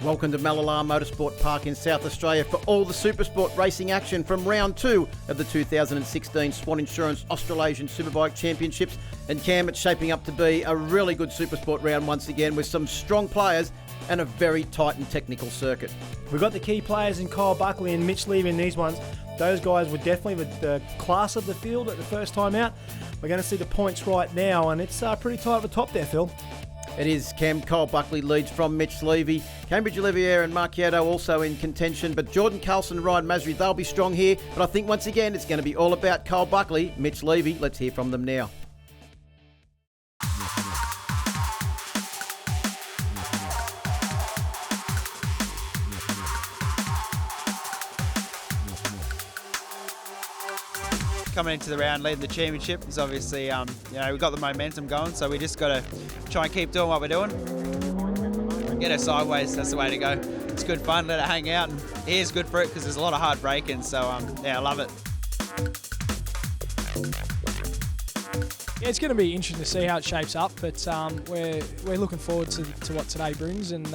Welcome to Mallala Motorsport Park in South Australia for all the Supersport racing action from round 2 of the 2016 Swann Insurance Australasian Superbike Championships. And Cam, it's shaping up to be a really good Supersport round once again with some strong players and a very tight and technical circuit. We've got the key players in Kyle Buckley and Mitch Levy in these ones. Those guys were definitely the class of the field at the first time out. We're going to see the points right now, and it's pretty tight at the top there, Phil. It is, Cam. Kyle Buckley leads from Mitch Levy. Cambridge Olivier and Marchiotto also in contention, but Jordan Carlson, Ryan Masri, they'll be strong here. But I think once again it's going to be all about Kyle Buckley, Mitch Levy. Let's hear from them now. Coming into the round, leading the championship is obviously, we've got the momentum going, so we just got to try and keep doing what we're doing. Get her sideways, that's the way to go. It's good fun, let it hang out, and here's good for it because there's a lot of hard braking, so I love it. Yeah, it's going to be interesting to see how it shapes up, but we're looking forward to what today brings, and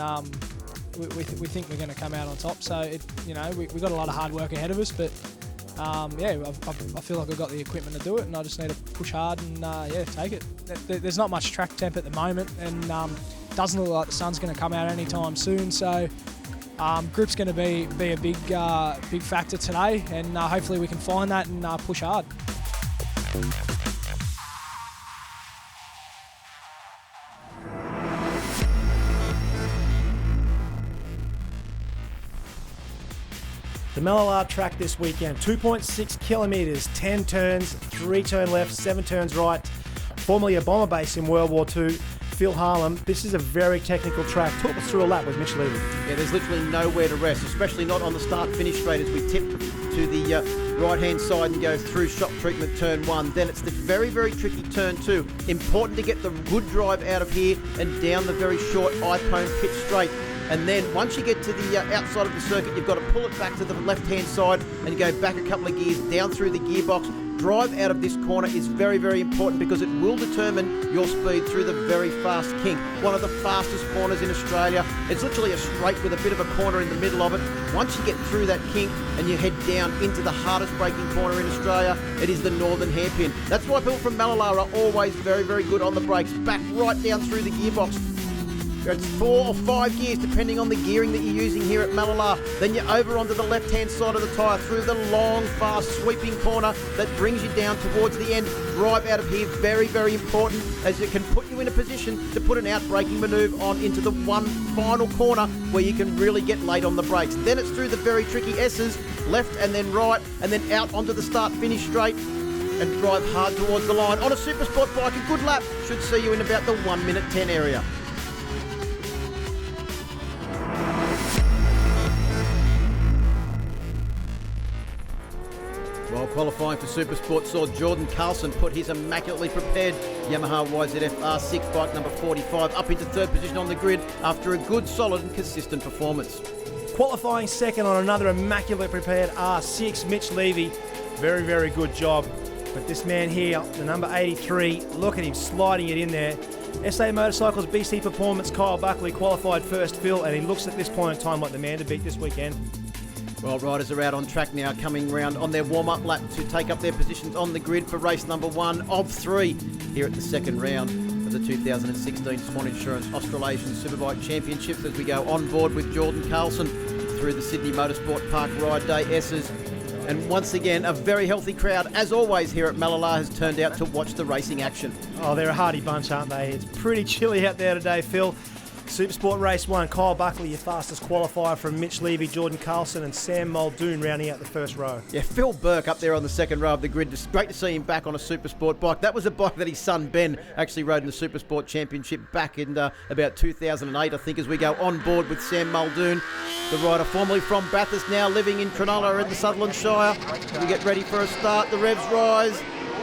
we think we're going to come out on top. So we've got a lot of hard work ahead of us, but I feel like I've got the equipment to do it, and I just need to push hard and take it. There's not much track temp at the moment, and doesn't look like the sun's going to come out anytime soon. So grip's going to be a big factor today, and hopefully we can find that and push hard. The Mallala track this weekend, 2.6 kilometres, 10 turns, 3 turn left, 7 turns right. Formerly a bomber base in World War II, Phil Harlem. This is a very technical track. Talk us through a lap with Mitch Levy. Yeah, there's literally nowhere to rest, especially not on the start-finish straight as we tip to the right-hand side and go through shock treatment turn 1. Then it's the very, very tricky turn 2. Important to get the good drive out of here and down the very short iPhone pitch straight. And then once you get to the outside of the circuit, you've got to pull it back to the left-hand side and go back a couple of gears down through the gearbox. Drive out of this corner is very, very important because it will determine your speed through the very fast kink. One of the fastest corners in Australia. It's literally a straight with a bit of a corner in the middle of it. Once you get through that kink and you head down into the hardest braking corner in Australia, it is the Northern Hairpin. That's why people from Mallala are always very, very good on the brakes. Back right down through the gearbox. It's 4 or 5 gears depending on the gearing that you're using here at Mallala. Then you're over onto the left-hand side of the tyre through the long, fast, sweeping corner that brings you down towards the end. Drive out of here, very, very important, as it can put you in a position to put an out-braking manoeuvre on into the one final corner where you can really get late on the brakes. Then it's through the very tricky S's, left and then right, and then out onto the start-finish straight and drive hard towards the line. On a Supersport bike, a good lap should see you in about the 1 minute 10 area. While qualifying for Supersport saw Jordan Carlson put his immaculately prepared Yamaha YZF R6 bike number 45 up into third position on the grid after a good, solid and consistent performance. Qualifying second on another immaculately prepared R6, Mitch Levy. Very, very good job. But this man here, the number 83, look at him sliding it in there. SA Motorcycles BC Performance, Kyle Buckley qualified first, Phil, and he looks at this point in time like the man to beat this weekend. Well, riders are out on track now, coming round on their warm-up lap to take up their positions on the grid for race number 1 of 3 here at the second round of the 2016 Swann Insurance Australasian Superbike Championships as we go on board with Jordan Carlson through the Sydney Motorsport Park Ride Day S's. And once again, a very healthy crowd, as always here at Mallala, has turned out to watch the racing action. Oh, they're a hardy bunch, aren't they? It's pretty chilly out there today, Phil. Supersport Race 1, Kyle Buckley, your fastest qualifier from Mitch Levy, Jordan Carlson and Sam Muldoon rounding out the first row. Yeah, Phil Burke up there on the second row of the grid. It's great to see him back on a Supersport bike. That was a bike that his son Ben actually rode in the Supersport Championship back in about 2008, I think, as we go on board with Sam Muldoon, the rider formerly from Bathurst, now living in Cronulla in the Sutherland Shire. We get ready for a start. The revs rise.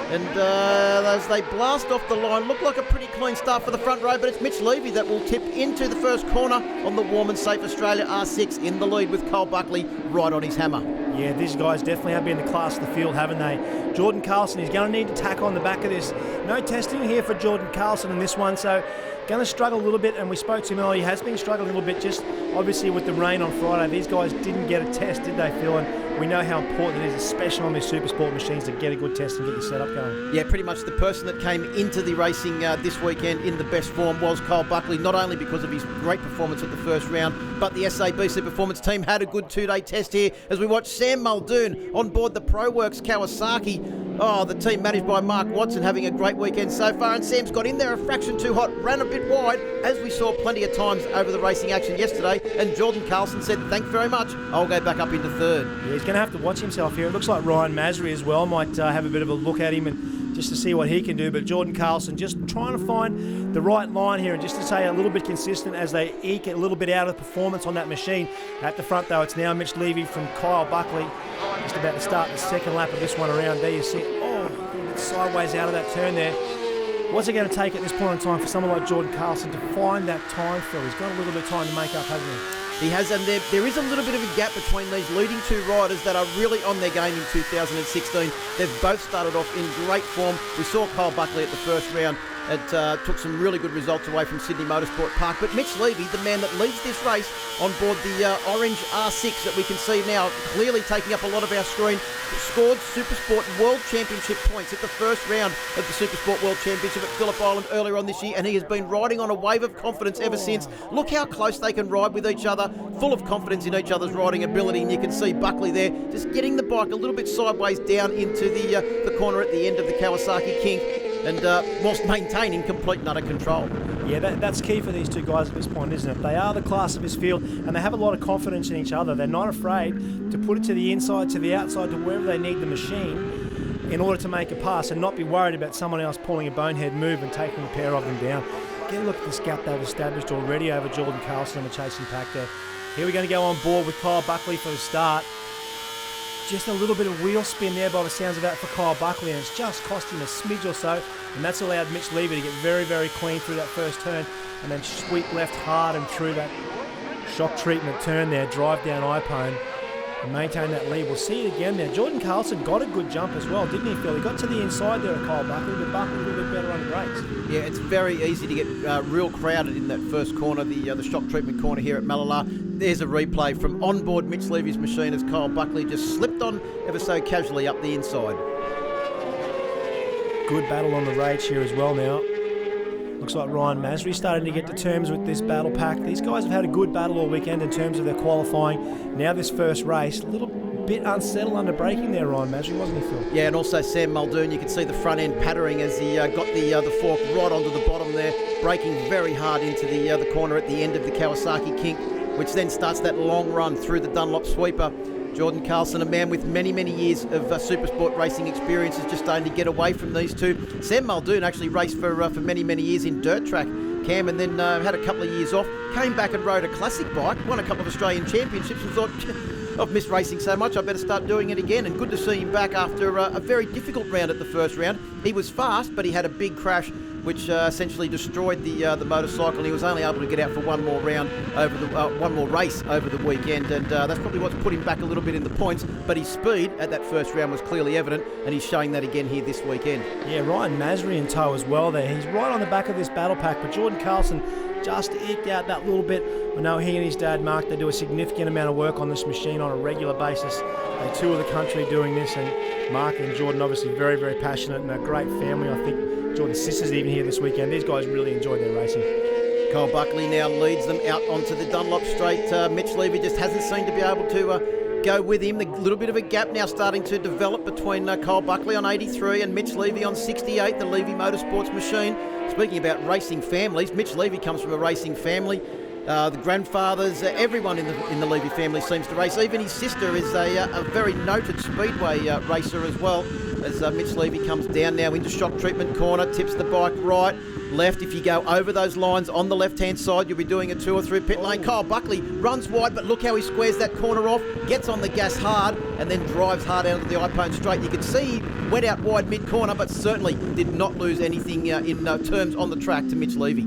And as they blast off the line, look like a pretty clean start for the front row, but it's Mitch Levy that will tip into the first corner on the warm and safe Australia R6 in the lead with Kyle Buckley right on his hammer. Yeah, these guys definitely have been the class of the field, haven't they? Jordan Carlson is going to need to tack on the back of this. No testing here for Jordan Carlson in this one, so going to struggle a little bit, and we spoke to him earlier. He has been struggling a little bit, just obviously with the rain on Friday. These guys didn't get a test, did they, Phil? And we know how important it is, especially on these Supersport machines, to get a good test and get your setup going. Yeah, pretty much the person that came into the racing this weekend in the best form was Kyle Buckley, not only because of his great performance at the first round, but the SABC Performance team had a good two-day test here as we watched Sam Muldoon on board the ProWorks Kawasaki. Oh, the team managed by Mark Watson having a great weekend so far, and Sam's got in there a fraction too hot, ran a bit wide, as we saw plenty of times over the racing action yesterday, and Jordan Carlson said, thanks very much, I'll go back up into third. Yeah, he's going to have to watch himself here. It looks like Ryan Masri as well might have a bit of a look at him and just to see what he can do, but Jordan Carlson just trying to find the right line here and just to stay a little bit consistent as they eke a little bit out of performance on that machine. At the front though, it's now Mitch Levy from Kyle Buckley, just about to start the second lap of this one around. There you see, oh, a little bit sideways out of that turn there. What's it going to take at this point in time for someone like Jordan Carlson to find that time, Phil? He's got a little bit of time to make up, hasn't he? He has, and there is a little bit of a gap between these leading two riders that are really on their game in 2016. They've both started off in great form. We saw Kyle Buckley at the first round. It took some really good results away from Sydney Motorsport Park. But Mitch Levy, the man that leads this race on board the orange R6 that we can see now, clearly taking up a lot of our screen, scored Supersport World Championship points at the first round of the Supersport World Championship at Phillip Island earlier on this year, and he has been riding on a wave of confidence ever since. Look how close they can ride with each other, full of confidence in each other's riding ability, and you can see Buckley there just getting the bike a little bit sideways down into the corner at the end of the Kawasaki kink, and whilst maintaining complete and utter control. Yeah, that's key for these two guys at this point, isn't it? They are the class of this field, and they have a lot of confidence in each other. They're not afraid to put it to the inside, to the outside, to wherever they need the machine in order to make a pass and not be worried about someone else pulling a bonehead move and taking a pair of them down. Get a look at this gap they've established already over Jordan Carlson and the chasing pack there. Here we're going to go on board with Kyle Buckley for the start. Just a little bit of wheel spin there by the sounds of that for Kyle Buckley, and it's just cost him a smidge or so, and that's allowed Mitch Levy to get very, very clean through that first turn and then sweep left hard and through that shock treatment turn there, drive down Ipone and maintain that lead. We'll see it again there. Jordan Carlson got a good jump as well, didn't he, Phil? He got to the inside there of Kyle Buckley, but Buckley a little bit better on the brakes. Yeah, it's very easy to get real crowded in that first corner, the shock treatment corner here at Mallala. There's a replay from onboard Mitch Levy's machine as Kyle Buckley just slipped on ever so casually up the inside. Good battle on the rage here as well now. Looks like Ryan Masri starting to get to terms with this battle pack. These guys have had a good battle all weekend in terms of their qualifying. Now this first race, a little bit unsettled under braking there, Ryan Masri, wasn't he, Phil? Yeah, and also Sam Muldoon, you can see the front end pattering as he got the fork right onto the bottom there, braking very hard into the corner at the end of the Kawasaki kink, which then starts that long run through the Dunlop sweeper. Jordan Carlson, a man with many, many years of Supersport racing experience, is just starting to get away from these two. Sam Muldoon actually raced for many, many years in dirt track, Cam, and then had a couple of years off, came back and rode a classic bike, won a couple of Australian championships, and thought, I've missed racing so much, I better start doing it again. And good to see him back after a very difficult round at the first round. He was fast, but he had a big crash, which essentially destroyed the motorcycle. He was only able to get out for one more round over one more race over the weekend, and that's probably what's put him back a little bit in the points. But his speed at that first round was clearly evident, and he's showing that again here this weekend. Yeah, Ryan Masri in tow as well there. He's right on the back of this battle pack, but Jordan Carlson just eked out that little bit. I know he and his dad, Mark, they do a significant amount of work on this machine on a regular basis. They tour the country doing this, and Mark and Jordan obviously very, very passionate and a great family. I think Jordan's sister's even here this weekend. These guys really enjoyed their racing. Kyle Buckley now leads them out onto the Dunlop straight. Mitch Levy just hasn't seemed to be able to go with him. The little bit of a gap now starting to develop between Kyle Buckley on 83 and Mitch Levy on 68, the Levy Motorsports machine. Speaking about racing families, Mitch Levy comes from a racing family. The grandfathers, everyone in the Levy family seems to race. Even his sister is a very noted speedway racer as well. As Mitch Levy comes down now into shock treatment corner, tips the bike right, left. If you go over those lines on the left-hand side, you'll be doing a tour through pit lane. Kyle Buckley runs wide, but look how he squares that corner off, gets on the gas hard, and then drives hard out of the iPhone straight. You can see he went out wide mid-corner, but certainly did not lose anything in terms on the track to Mitch Levy.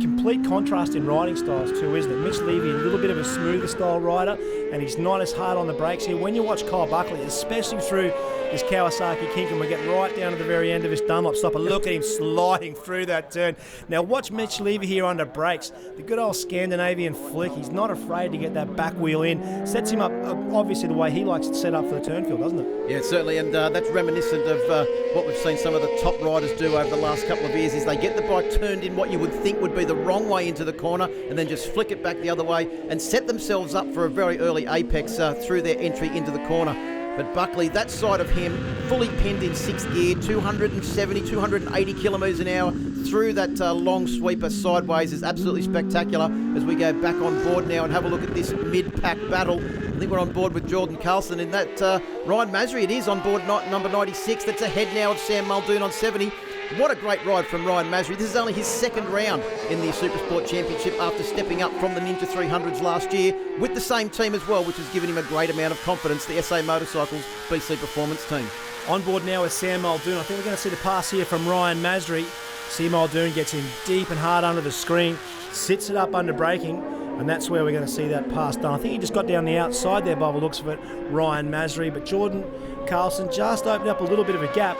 Complete contrast in riding styles too, isn't it? Mitch Levy, a little bit of a smoother style rider, and he's not as hard on the brakes here. When you watch Kyle Buckley, especially through his Kawasaki kink, and we get right down to the very end of his Dunlop stopper, look at him sliding through that turn. Now watch Mitch Levy here under brakes. The good old Scandinavian flick. He's not afraid to get that back wheel in. Sets him up, obviously, the way he likes it set up for the turn field, doesn't it? Yeah, certainly, and that's reminiscent of what we've seen some of the top riders do over the last couple of years, is they get the bike turned in what you would think would be the wrong way into the corner, and then just flick it back the other way and set themselves up for a very early apex through their entry into the corner. But Buckley, that side of him, fully pinned in sixth gear, 270, 280 kilometres an hour through that long sweeper sideways is absolutely spectacular. As we go back on board now and have a look at this mid-pack battle, I think we're on board with Jordan Carlson in that Ryan Masri. It is on board number 96. That's ahead now of Sam Muldoon on 70. What a great ride from Ryan Masri. This is only his second round in the Supersport Championship after stepping up from the Ninja 300s last year with the same team as well, which has given him a great amount of confidence, the SA Motorcycles BC Performance team. On board now with Sam Muldoon. I think we're going to see the pass here from Ryan Masri. Sam Muldoon gets in deep and hard under the screen, sits it up under braking, and that's where we're going to see that pass done. I think he just got down the outside there by the looks of it, Ryan Masri, but Jordan Carlson just opened up a little bit of a gap.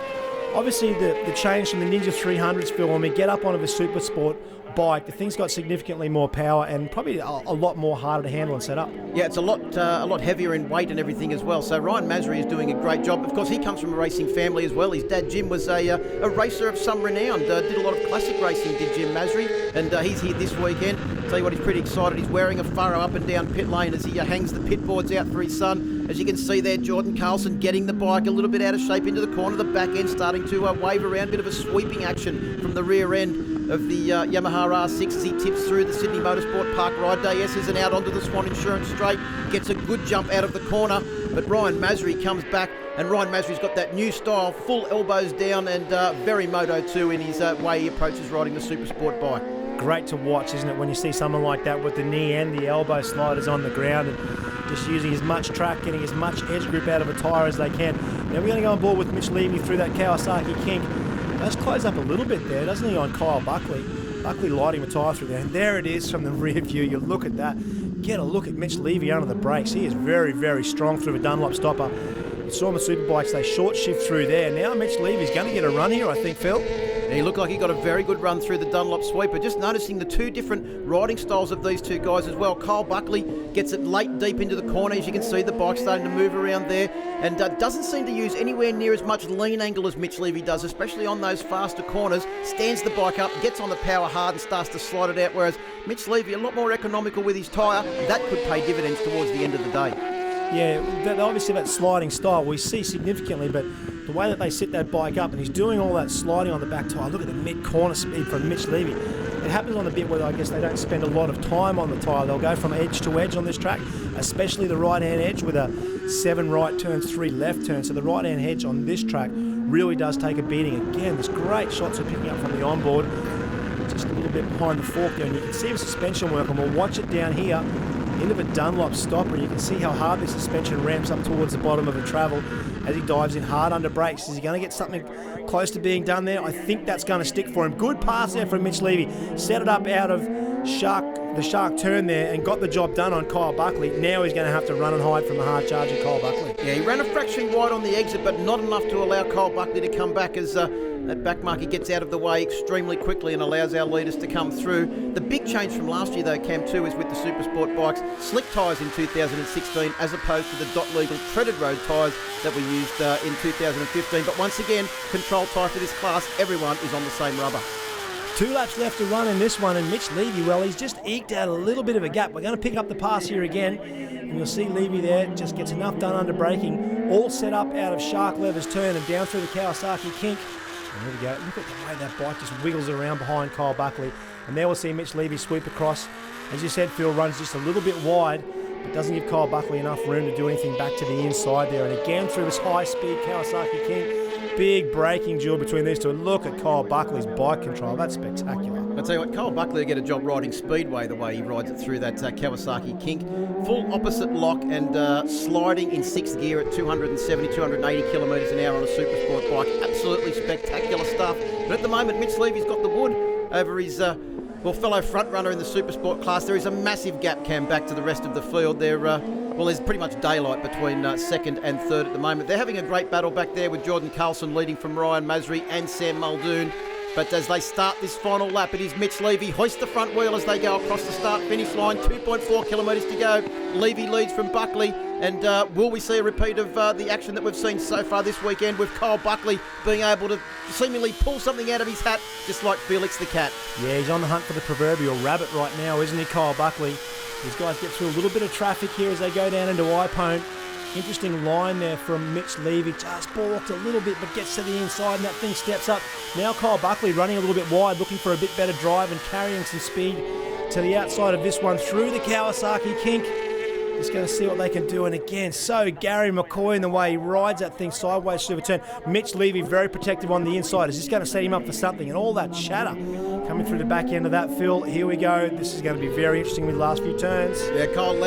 Obviously, the change from the Ninja 300s, Phil, when we get up onto the Supersport bike, the thing's got significantly more power and probably a lot more harder to handle and set up. Yeah, it's a lot heavier in weight and everything as well. So Ryan Masri is doing a great job. Of course, he comes from a racing family as well. His dad, Jim, was a racer of some renown. Did a lot of classic racing, did Jim Masri. And he's here this weekend. Tell you what, he's pretty excited. He's wearing a furrow up and down pit lane as he hangs the pit boards out for his son. As you can see there, Jordan Carlson getting the bike a little bit out of shape into the corner. The back end starting to wave around. Bit of a sweeping action from the rear end of the Yamaha R6 as he tips through the Sydney Motorsport Park Ride Day S's and out onto the Swann Insurance Straight. Gets a good jump out of the corner, but Ryan Masri comes back, and Ryan Masri's got that new style, full elbows down, and very Moto 2 in his way he approaches riding the Supersport bike. Great to watch, isn't it, when you see someone like that with the knee and the elbow sliders on the ground and just using as much track, getting as much edge grip out of a tyre as they can. Now we're going to go on board with Mitch Levy through that Kawasaki kink. Let's close up a little bit there, doesn't he, on Kyle Buckley. Buckley lighting the tyre through there, and there it is from the rear view. You look at that. Get a look at Mitch Levy under the brakes. He is very, very strong through a Dunlop stopper. You saw him with Superbikes, they short shift through there. Now Mitch Levy's going to get a run here, I think, Phil. Yeah, he looked like he got a very good run through the Dunlop sweeper. Just noticing the two different riding styles of these two guys as well. Kyle Buckley gets it late deep into the corner. As you can see, the bike starting to move around there, and doesn't seem to use anywhere near as much lean angle as Mitch Levy does, especially on those faster corners. Stands the bike up, gets on the power hard and starts to slide it out, whereas Mitch Levy a lot more economical with his tyre. That could pay dividends towards the end of the day. Yeah, obviously that sliding style we see significantly, but the way that they set that bike up, and he's doing all that sliding on the back tyre. Look at the mid-corner speed from Mitch Levy. It happens on the bit where I guess they don't spend a lot of time on the tyre. They'll go from edge to edge on this track, especially the right-hand edge with a 7 right turns, 3 left turns. So the right-hand edge on this track really does take a beating. Again, there's great shots of picking up from the onboard. Just a little bit behind the fork there, and you can see the suspension work, and we'll watch it down here into the Dunlop stopper. You can see how hard the suspension ramps up towards the bottom of the travel as he dives in hard under brakes. Is he going to get something close to being done there? I think that's going to stick for him. Good pass there from Mitch Levy. Set it up out of the shark turn there and got the job done on Kyle Buckley. Now he's going to have to run and hide from the hard charging Kyle Buckley. Yeah, he ran a fraction wide on the exit, but not enough to allow Kyle Buckley to come back as that back marker gets out of the way extremely quickly and allows our leaders to come through. The big change from last year, though, Cam, too, is with the Supersport bikes. Slick tyres in 2016 as opposed to the dot legal treaded road tyres that we used in 2015. But once again, control tyre for this class, everyone is on the same rubber. 2 laps left to run in this one, and Mitch Levy, well, he's just eked out a little bit of a gap. We're going to pick up the pass here again, and you'll see Levy there just gets enough done under braking, all set up out of Shark Lever's turn and down through the Kawasaki kink. And there we go. Look at the way that bike just wiggles around behind Kyle Buckley. And there we'll see Mitch Levy sweep across. As you said, Phil, runs just a little bit wide, but doesn't give Kyle Buckley enough room to do anything back to the inside there. And again through this high-speed Kawasaki kink. Big braking duel between these two. Look at Kyle Buckley's bike control. That's spectacular. I'll tell you what, Kyle Buckley will get a job riding Speedway the way he rides it through that Kawasaki kink. Full opposite lock and sliding in 6th gear at 270, 280 kilometres an hour on a Supersport bike. Absolutely spectacular stuff. But at the moment, Mitch Levy's got the wood over his fellow front runner in the Supersport class. There is a massive gap, Cam, back to the rest of the field. There's pretty much daylight between 2nd and 3rd at the moment. They're having a great battle back there with Jordan Carlson leading from Ryan Masri and Sam Muldoon. But as they start this final lap, it is Mitch Levy hoist the front wheel as they go across the start-finish line. 2.4 kilometres to go. Levy leads from Buckley. And will we see a repeat of the action that we've seen so far this weekend with Kyle Buckley being able to seemingly pull something out of his hat, just like Felix the Cat? Yeah, he's on the hunt for the proverbial rabbit right now, isn't he, Kyle Buckley? These guys get through a little bit of traffic here as they go down into Ipone. Interesting line there from Mitch Levy. Just balked a little bit, but gets to the inside, and that thing steps up. Now Kyle Buckley running a little bit wide, looking for a bit better drive and carrying some speed to the outside of this one through the Kawasaki kink. Just going to see what they can do. And again, so Gary McCoy in the way he rides that thing sideways through the turn. Mitch Levy very protective on the inside. Is this going to set him up for something? And all that chatter coming through the back end of that, Phil. Here we go. This is going to be very interesting with the last few turns. Yeah, Kyle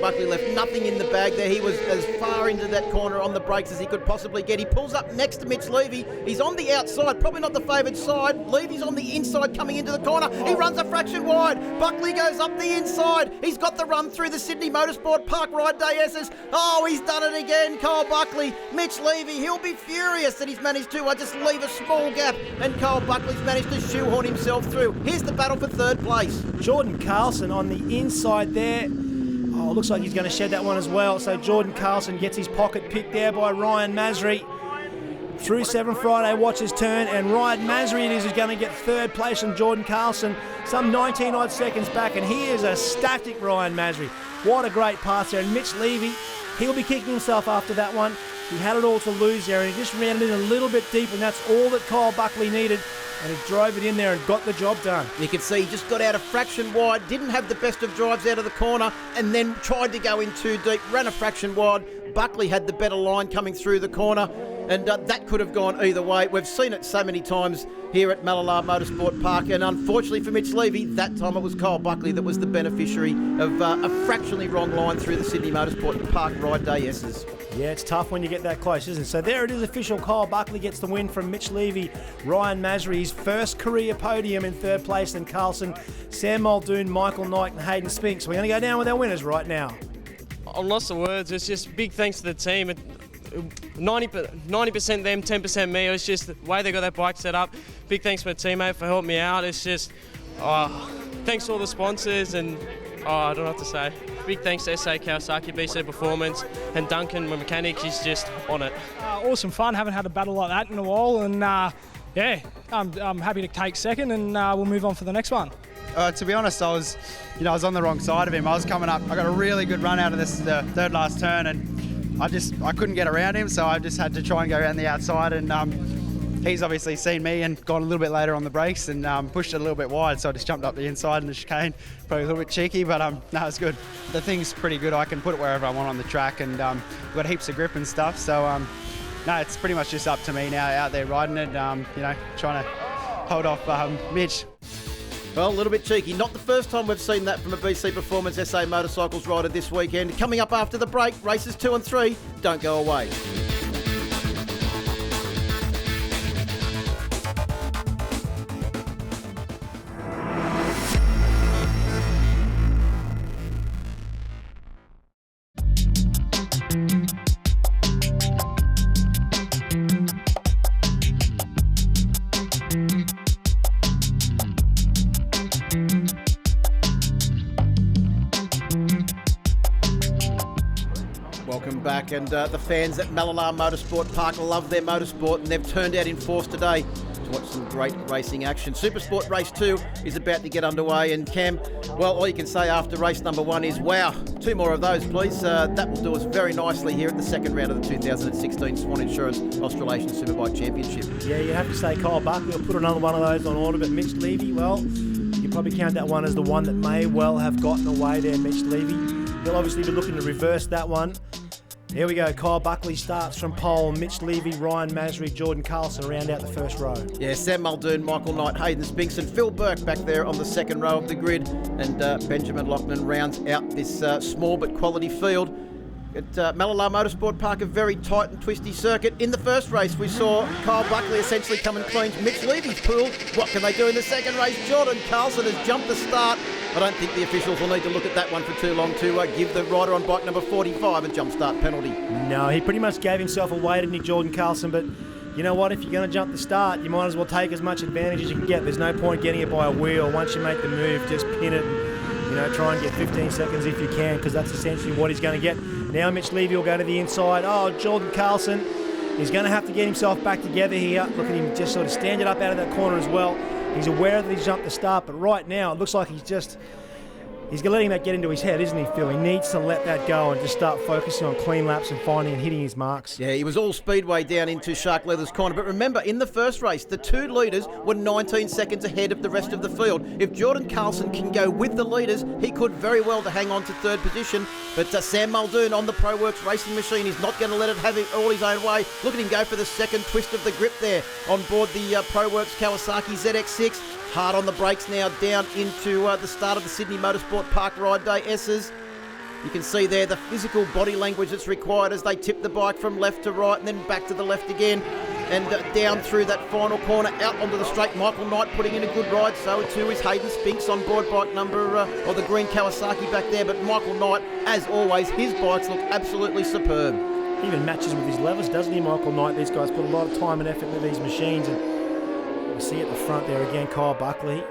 Buckley left nothing in the bag there. He was as far into that corner on the brakes as he could possibly get. He pulls up next to Mitch Levy. He's on the outside, probably not the favoured side. Levy's on the inside coming into the corner. He runs a fraction wide. Buckley goes up the inside. He's got the run through the Sydney Motorsport Park Ride Day S's. Oh, he's done it again, Kyle Buckley. Mitch Levy, he'll be furious that he's managed to just leave a small gap, and Kyle Buckley's managed to shoehorn himself through. Here's the battle for 3rd place. Jordan Carlson on the inside there. Oh, looks like he's going to shed that one as well. So Jordan Carlson gets his pocket picked there by Ryan Masri. Through 7 Friday, watch his turn, and Ryan Masri it is who's going to get 3rd place from Jordan Carlson, some 19 odd seconds back, and he is a static Ryan Masri. What a great pass there, and Mitch Levy, he'll be kicking himself after that one. He had it all to lose there, and he just ran it in a little bit deep, and that's all that Kyle Buckley needed. And he drove it in there and got the job done. You can see he just got out a fraction wide, didn't have the best of drives out of the corner, and then tried to go in too deep, ran a fraction wide. Buckley had the better line coming through the corner, and that could have gone either way. We've seen it so many times here at Mallala Motorsport Park, and unfortunately for Mitch Levy, that time it was Kyle Buckley that was the beneficiary of a fractionally wrong line through the Sydney Motorsport Park Ride Day S's. Yeah, it's tough when you get that close, isn't it? So there it is, official. Kyle Buckley gets the win from Mitch Levy. Ryan Masri, his first career podium in 3rd place. Then Carlson, Sam Muldoon, Michael Knight and Hayden Spinks. We're going to go down with our winners right now. I'm lost of words. It's just big thanks to the team. 90% them, 10% me. It was just the way they got that bike set up. Big thanks to my teammate for helping me out. It's just, thanks to all the sponsors, and I don't know what to say. Big thanks to SA Kawasaki, BC Performance, and Duncan, my mechanic. He's just on it. Awesome fun. Haven't had a battle like that in a while, and I'm happy to take 2nd, and we'll move on for the next one. To be honest, I was on the wrong side of him. I was coming up. I got a really good run out of this 3rd last turn, and I couldn't get around him, so I just had to try and go around the outside. And he's obviously seen me and gone a little bit later on the brakes and pushed it a little bit wide, so I just jumped up the inside in the chicane. Probably a little bit cheeky, but no, it's good. The thing's pretty good. I can put it wherever I want on the track, and we've got heaps of grip and stuff. So no, it's pretty much just up to me now out there riding it. Trying to hold off Mitch. Well, a little bit cheeky. Not the first time we've seen that from a BC Performance SA Motorcycles rider this weekend. Coming up after the break, races 2 and 3. Don't go away. Welcome back, and the fans at Mallala Motorsport Park love their motorsport, and they've turned out in force today to to watch some great racing action. Supersport Race 2 is about to get underway, and Cam, well, all you can say after race number 1 is, wow, 2 more of those, please. That will do us very nicely here at the second round of the 2016 Swann Insurance Australasian Superbike Championship. Yeah, you have to say Kyle Buckley will put another one of those on order, but Mitch Levy, well, you probably count that one as the one that may well have gotten away there, Mitch Levy. He'll obviously be looking to reverse that one. Here we go. Kyle Buckley starts from pole. Mitch Levy, Ryan Masry, Jordan Carlson round out the first row. Yeah, Sam Muldoon, Michael Knight, Hayden Spinks and Phil Burke back there on the second row of the grid. And Benjamin Loughnan rounds out this small but quality field. At Mallala Motorsport Park, a very tight and twisty circuit. In the first race, we saw Kyle Buckley essentially come and clean Mitch Levy's pool. What can they do in the second race? Jordan Carlson has jumped the start. I don't think the officials will need to look at that one for too long to give the rider on bike number 45 a jump start penalty. No, he pretty much gave himself away, didn't he, Jordan Carlson? But you know what? If you're going to jump the start, you might as well take as much advantage as you can get. There's no point getting it by a wheel. Once you make the move, just pin it and, try and get 15 seconds if you can, because that's essentially what he's going to get. Now Mitch Levy will go to the inside. Oh, Jordan Carlson, he's going to have to get himself back together here. Look at him just sort of stand it up out of that corner as well. He's aware that he's jumped the start, but right now it looks like he's letting that get into his head, isn't he, Phil? He needs to let that go and just start focusing on clean laps and finding and hitting his marks. Yeah, he was all speedway down into Shark Leather's corner. But remember, in the first race, the 2 leaders were 19 seconds ahead of the rest of the field. If Jordan Carlson can go with the leaders, he could very well to hang on to third position. But Sam Muldoon on the ProWorks racing machine is not going to let it have it all his own way. Look at him go for the second twist of the grip there on board the ProWorks Kawasaki ZX6. Hard on the brakes now down into the start of the Sydney Motorsport Park Ride Day S's. You can see there the physical body language that's required as they tip the bike from left to right and then back to the left again. And down through that final corner, out onto the straight. Michael Knight putting in a good ride. So too is Hayden Spinks on board bike number, or the green Kawasaki back there. But Michael Knight, as always, his bikes look absolutely superb. Even matches with his levers, doesn't he, Michael Knight? These guys put a lot of time and effort into these machines. And see at the front there again, Kyle Buckley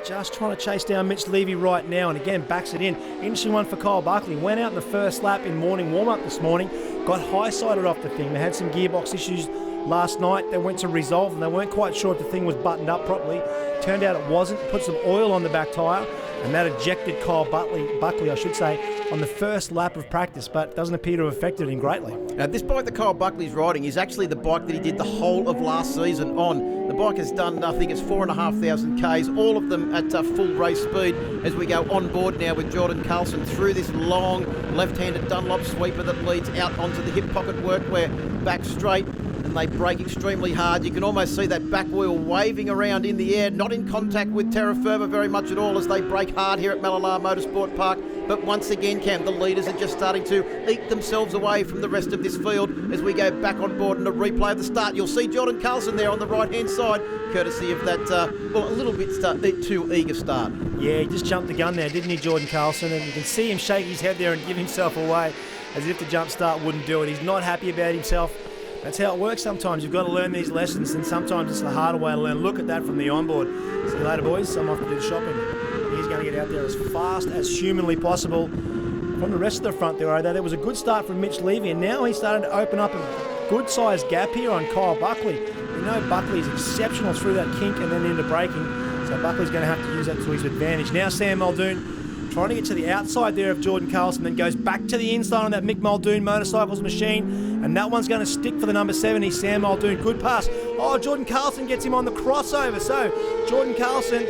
just trying to chase down Mitch Levy right now, and again backs it in. Interesting one for Kyle Buckley. Went out in the first lap in morning warm-up this morning, got high-sided off the thing. They had some gearbox issues last night. They went to resolve them. They weren't quite sure if the thing was buttoned up properly. Turned out it wasn't. Put some oil on the back tyre, and that ejected Kyle Buckley, I should say, on the first lap of practice, but doesn't appear to have affected him greatly. Now, this bike that Kyle Buckley's riding is actually the bike that he did the whole of last season on. The bike has done, I think it's 4,500 Ks, all of them at full race speed, as we go on board now with Jordan Carlson through this long left-handed Dunlop sweeper that leads out onto the hip pocket workwear, back straight, and they brake extremely hard. You can almost see that back wheel waving around in the air, not in contact with terra firma very much at all as they brake hard here at Mallala Motorsport Park. But once again, Cam, the leaders are just starting to eke themselves away from the rest of this field as we go back on board in a replay of the start. You'll see Jordan Carlson there on the right-hand side, courtesy of that, a little bit too eager start. Yeah, he just jumped the gun there, didn't he, Jordan Carlson? And you can see him shake his head there and give himself away as if the jump start wouldn't do it. He's not happy about himself. That's how it works sometimes. You've got to learn these lessons, and sometimes it's the harder way to learn. Look at that from the onboard. See you later, boys. I'm off to do the shopping. He's going to get out there as fast as humanly possible. From the rest of the front there was a good start from Mitch Levy, and now he's starting to open up a good-sized gap here on Kyle Buckley. You know Buckley's exceptional through that kink and then into braking, so Buckley's going to have to use that to his advantage. Now Sam Muldoon trying to get to the outside there of Jordan Carlson, then goes back to the inside on that Mick Muldoon Motorcycles machine, and that one's going to stick for the number 70, Sam Muldoon. Good pass. Oh, Jordan Carlson gets him on the crossover. So Jordan Carlson,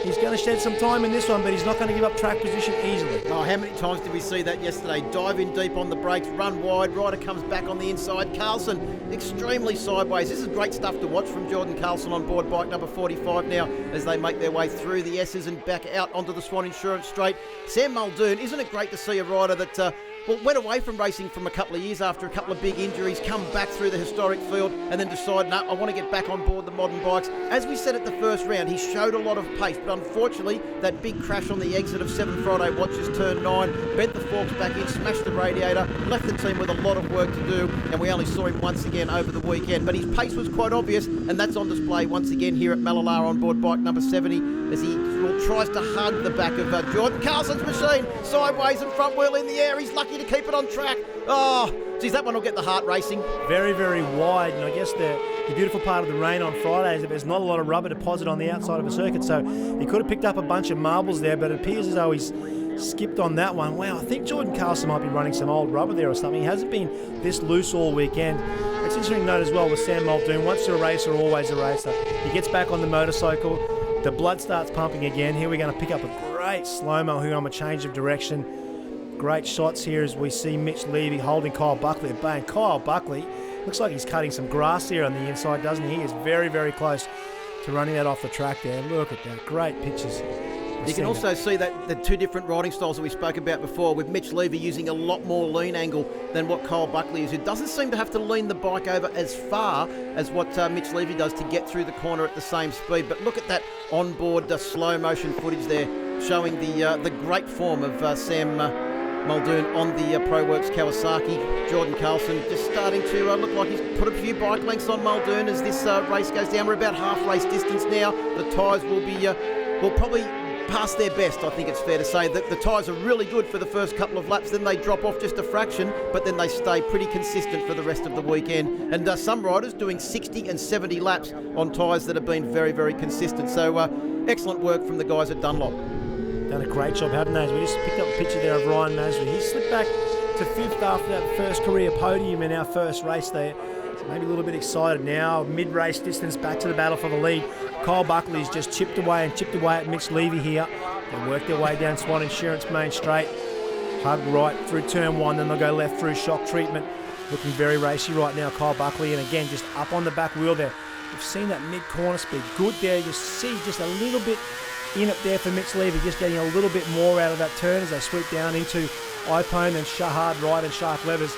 he's going to shed some time in this one, but he's not going to give up track position easily. Oh, how many times did we see that yesterday? Dive in deep on the brakes, run wide, rider comes back on the inside. Carlson, extremely sideways. This is great stuff to watch from Jordan Carlson on board bike number 45 now as they make their way through the S's and back out onto the Swann Insurance straight. Sam Muldoon, isn't it great to see a rider that went away from racing from a couple of years after a couple of big injuries, come back through the historic field and then decide, no, I want to get back on board the modern bikes. As we said at the first round, he showed a lot of pace, but unfortunately that big crash on the exit of 7 Friday Watches turn 9 bent the forks back in, smashed the radiator, left the team with a lot of work to do, and we only saw him once again over the weekend. But his pace was quite obvious, and that's on display once again here at Mallala on board bike number 70 as he Admiral tries to hug the back of Jordan Carlson's machine. Sideways and front wheel in the air. He's lucky to keep it on track. Oh, geez, that one will get the heart racing. Very, very wide, and I guess the beautiful part of the rain on Friday is that there's not a lot of rubber deposit on the outside of a circuit, so he could have picked up a bunch of marbles there, but it appears as though he's skipped on that one. Wow, I think Jordan Carlson might be running some old rubber there or something. He hasn't been this loose all weekend. It's interesting to note as well with Sam Muldoon, once you're a racer, always a racer. He gets back on the motorcycle, the blood starts pumping again. Here we're going to pick up a great slow-mo here on a change of direction. Great shots here as we see Mitch Levy holding Kyle Buckley at bay. And Kyle Buckley looks like he's cutting some grass here on the inside, doesn't he? He is very, very close to running that off the track there. Look at that, great pictures. You can also see that the two different riding styles that we spoke about before, with Mitch Levy using a lot more lean angle than what Kyle Buckley is, who doesn't seem to have to lean the bike over as far as what Mitch Levy does to get through the corner at the same speed. But look at that onboard slow motion footage there, showing the great form of Sam Muldoon on the ProWorks Kawasaki. Jordan Carlson just starting to look like he's put a few bike lengths on Muldoon as this race goes down. We're about half race distance now. The tyres will probably past their best, I think it's fair to say. That the tyres are really good for the first couple of laps, then they drop off just a fraction, but then they stay pretty consistent for the rest of the weekend. And some riders doing 60 and 70 laps on tyres that have been very, very consistent. So excellent work from the guys at Dunlop. Done a great job, haven't they? We just picked up a picture there of Ryan Masri. He slipped back to 5th after that first career podium in our first race there. So maybe a little bit excited now. Mid-race distance back to the battle for the lead. Kyle Buckley's just chipped away at Mitch Levy here. They work their way down Swann Insurance Main Straight. Hug right through turn 1, then they'll go left through shock treatment. Looking very racy right now, Kyle Buckley, and again just up on the back wheel there. We've seen that mid-corner speed good there. You see just a little bit in it there for Mitch Levy, just getting a little bit more out of that turn as they sweep down into iPone and Shahard right and Shark Levers.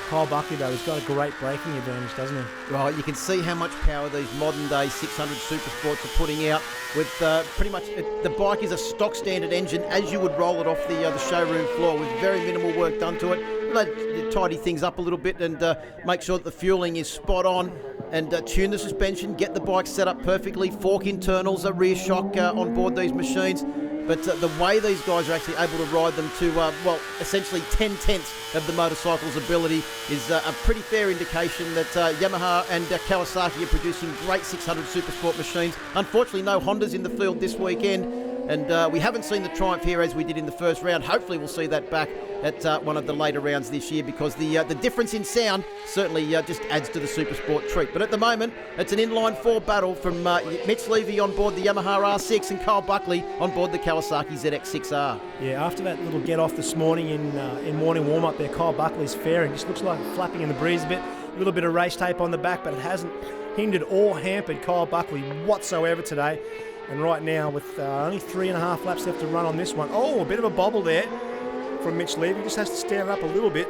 Kyle Buckley, though, he's got a great braking advantage, doesn't he? Right, you can see how much power these modern-day 600 Supersports are putting out with pretty much the bike is a stock standard engine as you would roll it off the showroom floor with very minimal work done to it. They tidy things up a little bit and make sure that the fueling is spot on and tune the suspension, get the bike set up perfectly, fork internals, a rear shock on board these machines. But the way these guys are actually able to ride them to, essentially 10/10 of the motorcycle's ability is a pretty fair indication that Yamaha and Kawasaki are producing great 600 Supersport machines. Unfortunately, no Hondas in the field this weekend, and we haven't seen the Triumph here as we did in the first round. Hopefully we'll see that back at one of the later rounds this year, because the difference in sound certainly just adds to the Supersport treat. But at the moment, it's an inline 4 battle from Mitch Levy on board the Yamaha R6 and Kyle Buckley on board the Kawasaki ZX6R. Yeah, after that little get-off this morning in morning warm-up there, Kyle Buckley's faring just looks like flapping in the breeze a bit. A little bit of race tape on the back, but it hasn't hindered or hampered Kyle Buckley whatsoever today. And right now, with only 3.5 laps left to run on this one, a bit of a bobble there from Mitch Levy. Just has to stand up a little bit.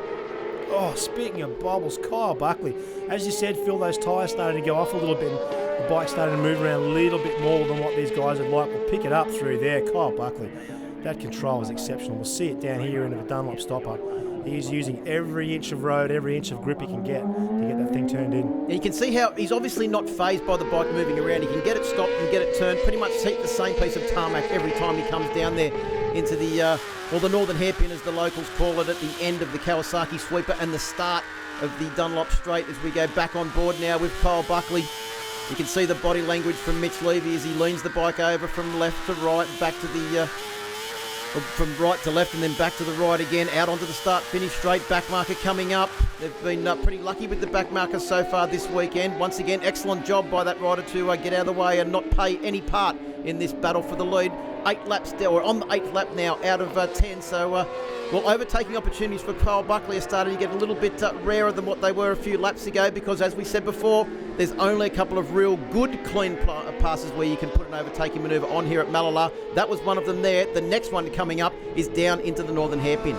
Oh, speaking of bobbles, Kyle Buckley, as you said, Phil, those tyres started to go off a little bit. The bike started to move around a little bit more than what these guys would like. We'll pick it up through there. Kyle Buckley, that control is exceptional. We'll see it down here into the Dunlop stopper. He's using every inch of road, every inch of grip he can get to get that thing turned in. And you can see how he's obviously not fazed by the bike moving around. He can get it stopped and get it turned, pretty much hit the same piece of tarmac every time he comes down there into the Northern Hairpin, as the locals call it, at the end of the Kawasaki sweeper and the start of the Dunlop straight as we go back on board now with Kyle Buckley. You can see the body language from Mitch Levy as he leans the bike over from left to right, back to the from right to left and then back to the right again, out onto the start-finish straight. Back marker coming up. They've been pretty lucky with the back marker so far this weekend. Once again, excellent job by that rider to get out of the way and not pay any part in this battle for the lead. 8 laps down, or on the 8th lap now out of 10. So, overtaking opportunities for Kyle Buckley are starting to get a little bit rarer than what they were a few laps ago, because as we said before, there's only a couple of real good, clean passes where you can put an overtaking manoeuvre on here at Mallala. That was one of them there. The next one coming up is down into the Northern Hairpin.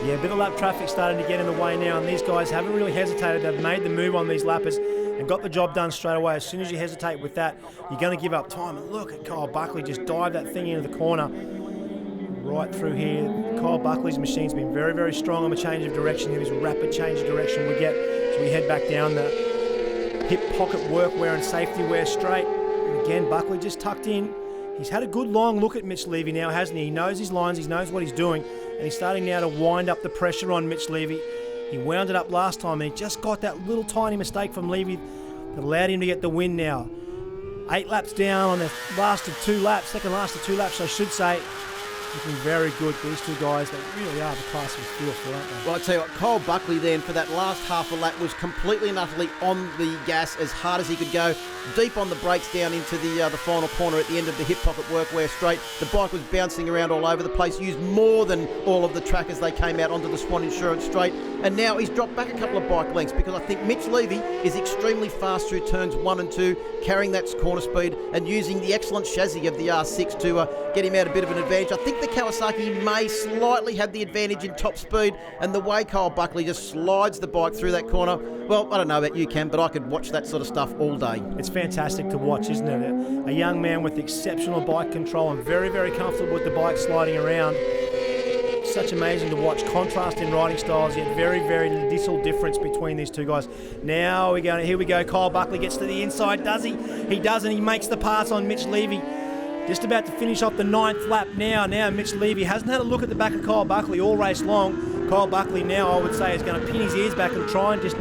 Yeah, a bit of lap traffic starting to get in the way now, and these guys haven't really hesitated. They've made the move on these lappers and got the job done straight away. As soon as you hesitate with that, you're going to give up time. And look at Kyle Buckley just dive that thing into the corner. Right through here, Kyle Buckley's machine's been very, very strong on the change of direction. Here is a rapid change of direction we get as we head back down the hip pocket workwear and safety wear straight. And again, Buckley just tucked in. He's had a good long look at Mitch Levy now, hasn't he? He knows his lines, he knows what he's doing, and he's starting now to wind up the pressure on Mitch Levy. He wound it up last time, and he just got that little tiny mistake from Levy that allowed him to get the win now. 8 laps down on the last of 2 laps, second last of 2 laps, I should say. Looking very good, these two guys. They really are the class of field for, aren't they? Well, I tell you what, Kyle Buckley then for that last half a lap was completely and utterly on the gas as hard as he could go, deep on the brakes down into the final corner at the end of the hip pocket workwear straight. The bike was bouncing around all over the place, used more than all of the track as they came out onto the Swann Insurance straight. And now he's dropped back a couple of bike lengths because I think Mitch Levy is extremely fast through turns 1 and 2, carrying that corner speed and using the excellent chassis of the R6 to get him out a bit of an advantage. I think the Kawasaki may slightly have the advantage in top speed, and the way Kyle Buckley just slides the bike through that corner, well, I don't know about you, Cam, but I could watch that sort of stuff all day. It's fantastic to watch, isn't it? A young man with exceptional bike control and very, very comfortable with the bike sliding around. Such amazing to watch. Contrast in riding styles, yet very, very little difference between these two guys. Now here we go. Kyle Buckley gets to the inside, does he? He does, and he makes the pass on Mitch Levy. Just about to finish off the 9th lap now. Now Mitch Levy hasn't had a look at the back of Kyle Buckley all race long. Kyle Buckley now, I would say, is going to pin his ears back and try and just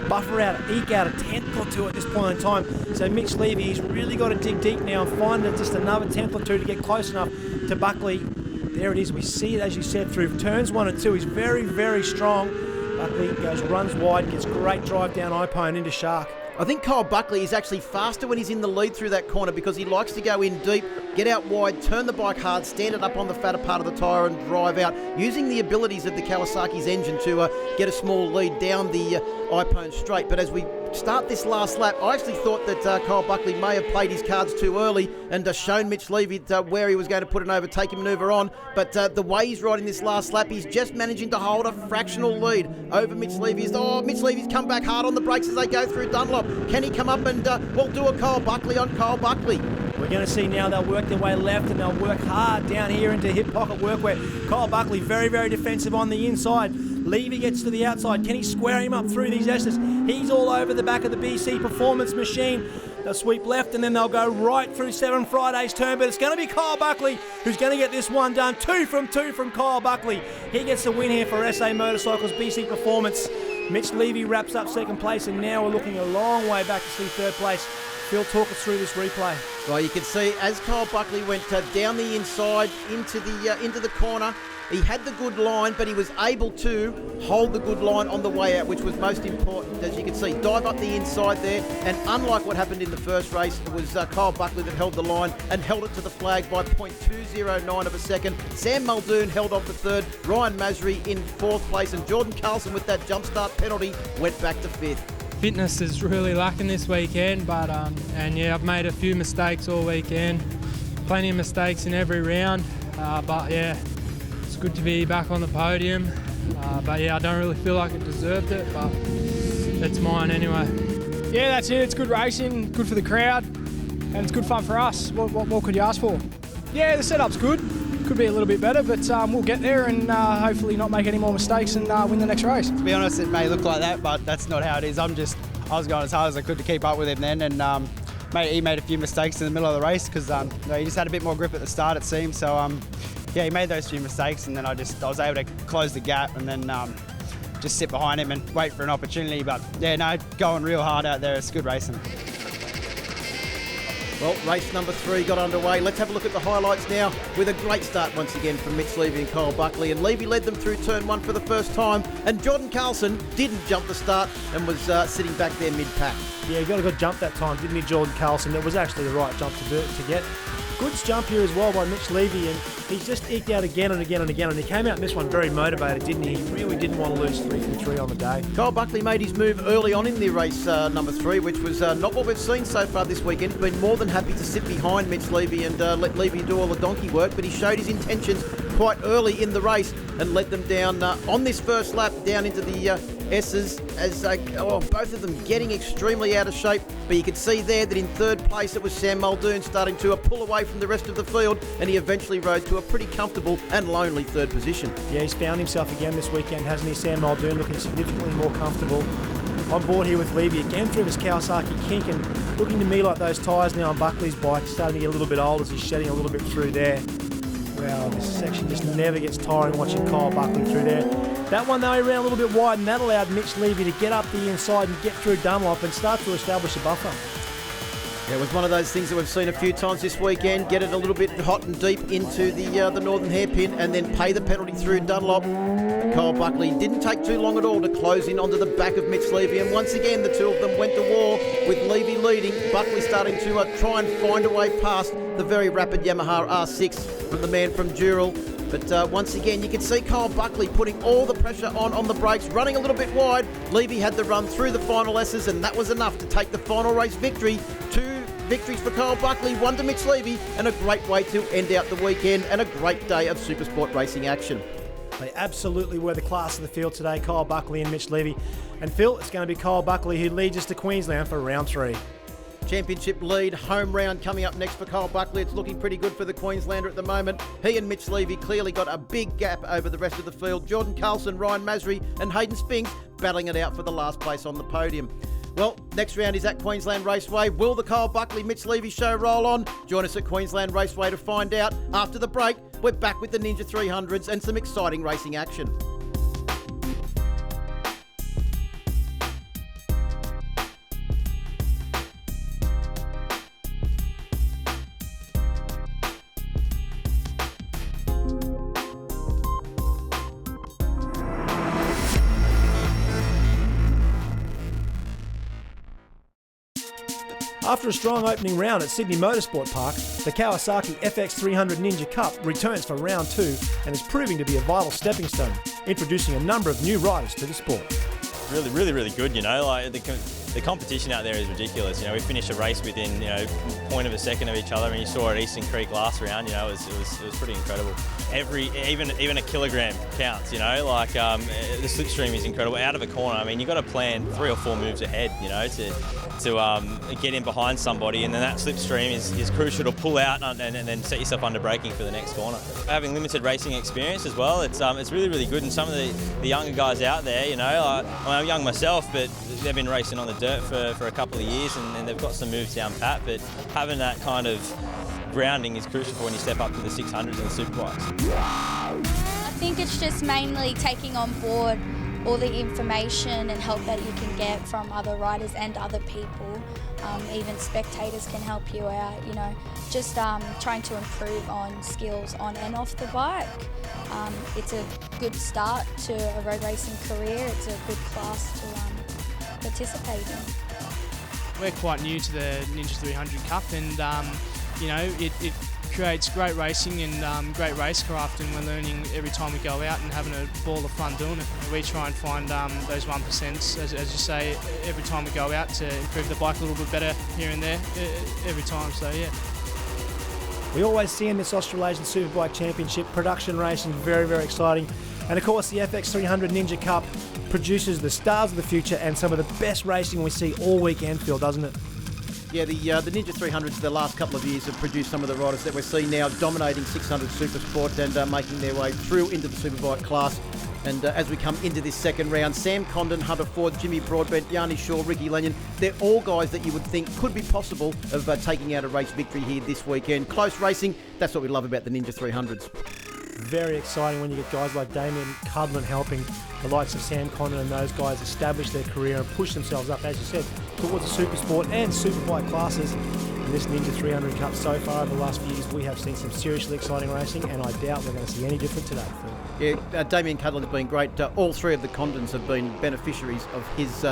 buffer out, eke out a 10th or 2 at this point in time. So Mitch Levy, he's really got to dig deep now and find just another 10th or 2 to get close enough to Buckley. There it is. We see it, as you said, through turns 1 and 2. He's very, very strong. Buckley runs wide, gets great drive down Ipo and into Shark. I think Kyle Buckley is actually faster when he's in the lead through that corner because he likes to go in deep, get out wide, turn the bike hard, stand it up on the fatter part of the tyre and drive out, using the abilities of the Kawasaki's engine to get a small lead down the Ipo straight. But as we start this last lap, I actually thought that Kyle Buckley may have played his cards too early and shown Mitch Levy where he was going to put an overtaking manoeuvre on. But the way he's riding this last lap, he's just managing to hold a fractional lead over Mitch Levy. Mitch Levy's come back hard on the brakes as they go through Dunlop. Can he come up and do a Kyle Buckley on Kyle Buckley? We're going to see now they'll work their way left and they'll work hard down here into hip pocket workwear. Kyle Buckley very, very defensive on the inside. Levy gets to the outside. Can he square him up through these S's? He's all over the back of the BC Performance machine. They'll sweep left and then they'll go right through 7 Friday's turn, but it's going to be Kyle Buckley who's going to get this one done. 2 from 2 from Kyle Buckley. He gets the win here for SA Motorcycles BC Performance. Mitch Levy wraps up 2nd place, and now we're looking a long way back to see 3rd place. Phil, talk us through this replay. Well, you can see as Kyle Buckley went down the inside into the corner, he had the good line, but he was able to hold the good line on the way out, which was most important. As you can see, dive up the inside there, and unlike what happened in the first race, it was Kyle Buckley that held the line and held it to the flag by 0.209 of a second. Sam Muldoon held off the 3rd, Ryan Masri in 4th place, and Jordan Carlson with that jump start penalty went back to 5th. Fitness is really lacking this weekend, but I've made a few mistakes all weekend. Plenty of mistakes in every round, but yeah, it's good to be back on the podium. But yeah, I don't really feel like it deserved it, but it's mine anyway. Yeah, that's it. It's good racing, good for the crowd, and it's good fun for us. What more could you ask for? Yeah, the setup's good. Could be a little bit better, but we'll get there and hopefully not make any more mistakes and win the next race. To be honest, it may look like that, but that's not how it is. I was going as hard as I could to keep up with him then, and he made a few mistakes in the middle of the race because he just had a bit more grip at the start, it seemed. So yeah, he made those few mistakes, and then I was able to close the gap and then just sit behind him and wait for an opportunity. But yeah, no, going real hard out there. It's good racing. Well, race number 3 got underway. Let's have a look at the highlights now with a great start once again from Mitch Levy and Kyle Buckley. And Levy led them through turn 1 for the first time. And Jordan Carlson didn't jump the start and was sitting back there mid-pack. Yeah, he got a good jump that time, didn't he, Jordan Carlson? It was actually the right jump to get. Good jump here as well by Mitch Levy, and he's just eked out again and again and again, and he came out in this one very motivated, didn't he? He really didn't want to lose 3 from 3 on the day. Kyle Buckley made his move early on in the race number 3, which was not what we've seen so far this weekend. Been more than happy to sit behind Mitch Levy and let Levy do all the donkey work, but he showed his intentions quite early in the race and led them down on this first lap down into the S's as both of them getting extremely out of shape. But you could see there that in 3rd place it was Sam Muldoon starting to pull away from the rest of the field, and he eventually rode to a pretty comfortable and lonely 3rd position. Yeah, he's found himself again this weekend, hasn't he? Sam Muldoon looking significantly more comfortable. On board here with Levy again through this Kawasaki kink, and looking to me like those tyres now on Buckley's bike starting to get a little bit old as he's shedding a little bit through there. Wow, this section just never gets tiring watching Kyle Buckley through there. That one though, he ran a little bit wide, and that allowed Mitch Levy to get up the inside and get through Dunlop and start to establish a buffer. Yeah, it was one of those things that we've seen a few times this weekend. Get it a little bit hot and deep into the northern hairpin and then pay the penalty through Dunlop. Kyle Buckley didn't take too long at all to close in onto the back of Mitch Levy, and once again the two of them went to war with Levy leading. Buckley starting to try and find a way past the very rapid Yamaha R6 from the man from Dural. But once again, you can see Kyle Buckley putting all the pressure on the brakes, running a little bit wide. Levy had the run through the final S's, and that was enough to take the final race victory. 2 victories for Kyle Buckley, 1 to Mitch Levy, and a great way to end out the weekend and a great day of Supersport racing action. They absolutely were the class of the field today, Kyle Buckley and Mitch Levy. And Phil, it's going to be Kyle Buckley who leads us to Queensland for round 3. Championship lead, home round coming up next for Kyle Buckley. It's looking pretty good for the Queenslander at the moment. He and Mitch Levy clearly got a big gap over the rest of the field. Jordan Carlson, Ryan Masri and Hayden Spinks battling it out for the last place on the podium. Well, next round is at Queensland Raceway. Will the Kyle Buckley, Mitch Levy show roll on? Join us at Queensland Raceway to find out. After the break, we're back with the Ninja 300s and some exciting racing action. After a strong opening round at Sydney Motorsport Park, the Kawasaki FX300 Ninja Cup returns for round 2 and is proving to be a vital stepping stone, introducing a number of new riders to the sport. Really good, you know, like the competition out there is ridiculous. You know, we finished a race within, you know, point of a second of each other, and you saw at Eastern Creek last round, you know, it was pretty incredible. Even a kilogram counts, you know, like the slipstream is incredible. Out of a corner, I mean, you've got to plan 3 or 4 moves ahead, you know, to get in behind somebody, and then that slipstream is crucial to pull out and then set yourself under braking for the next corner. Having limited racing experience as well, it's really good, and some of the younger guys out there, you know, I'm young myself, but they've been racing on the dirt for a couple of years, and they've got some moves down pat, but having that kind of grounding is crucial for when you step up to the 600s and the superbikes. I think it's just mainly taking on board all the information and help that you can get from other riders and other people. Even spectators can help you out, you know, just trying to improve on skills on and off the bike. It's a good start to a road racing career. It's a good class to participate in. We're quite new to the Ninja 300 Cup, and you know, it creates great racing and great racecraft, and we're learning every time we go out and having a ball of fun doing it. We try and find those 1%, as you say, every time we go out to improve the bike a little bit better here and there, every time, so yeah. We always see in this Australasian Superbike Championship, production racing, very exciting. And of course the FX300 Ninja Cup produces the stars of the future and some of the best racing we see all weekend, Phil, doesn't it? Yeah, the Ninja 300s the last couple of years have produced some of the riders that we're seeing now dominating 600 Supersport and making their way through into the Superbike class. And as we come into this second round, Sam Condon, Hunter Ford, Jimmy Broadbent, Yanni Shaw, Ricky Lanyon, they're all guys that you would think could be possible of taking out a race victory here this weekend. Close racing, that's what we love about the Ninja 300s. Very exciting when you get guys like Damir Cudlin helping the likes of Sam Condon and those guys establish their career and push themselves up, as you said, towards the Supersport and Superbike classes. In this Ninja 300 Cup so far over the last few years, we have seen some seriously exciting racing, and I doubt we're going to see any different today, Phil. Yeah, Damien Cudlin has been great. All 3 of the Condons have been beneficiaries of his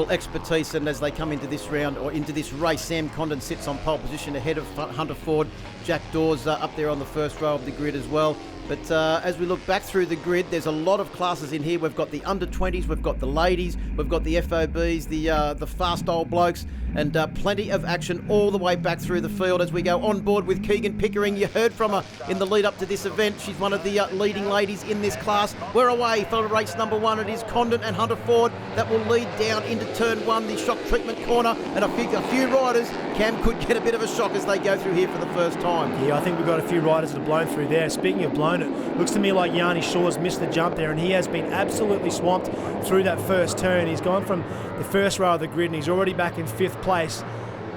expertise, and as they come into this round or into this race, Sam Condon sits on pole position ahead of Hunter Ford. Jack Dawes up there on the first row of the grid as well. But as we look back through the grid, there's a lot of classes in here. We've got the under-20s, we've got the ladies, we've got the FOBs, the fast old blokes, and plenty of action all the way back through the field as we go on board with Keegan Pickering. You heard from her in the lead up to this event. She's one of the leading ladies in this class. We're away for race number 1. It is Condon and Hunter Ford that will lead down into turn 1, the shock treatment corner, and a few riders, Cam, could get a bit of a shock as they go through here for the first time. Yeah, I think we've got a few riders that have blown through there. Speaking of blown moment. It looks to me like Yanni Shaw's missed the jump there, and he has been absolutely swamped through that first turn. He's gone from the first row of the grid, and he's already back in 5th place.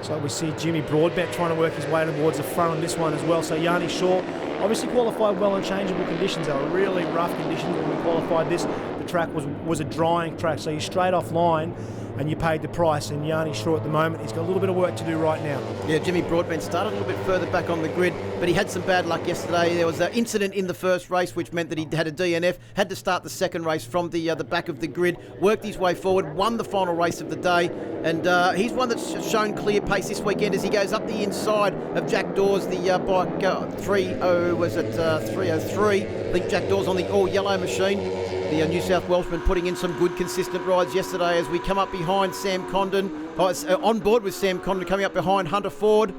So we see Jimmy Broadbent trying to work his way towards the front on this one as well. So Yanni Shaw obviously qualified well in changeable conditions. They were really rough conditions when we qualified this. The track was a drying track, so you're straight off line and you paid the price. And Yanni Shaw at the moment, he's got a little bit of work to do right now. Yeah, Jimmy Broadbent started a little bit further back on the grid, but he had some bad luck yesterday. There was an incident in the first race which meant that he had a DNF, had to start the second race from the back of the grid, worked his way forward, won the final race of the day, and he's one that's shown clear pace this weekend as he goes up the inside of Jack Dawes, the bike 303. I think Jack Dawes on the all-yellow machine. The New South Welshman putting in some good consistent rides yesterday as we come up behind Sam Condon, on board with Sam Condon coming up behind Hunter Ford,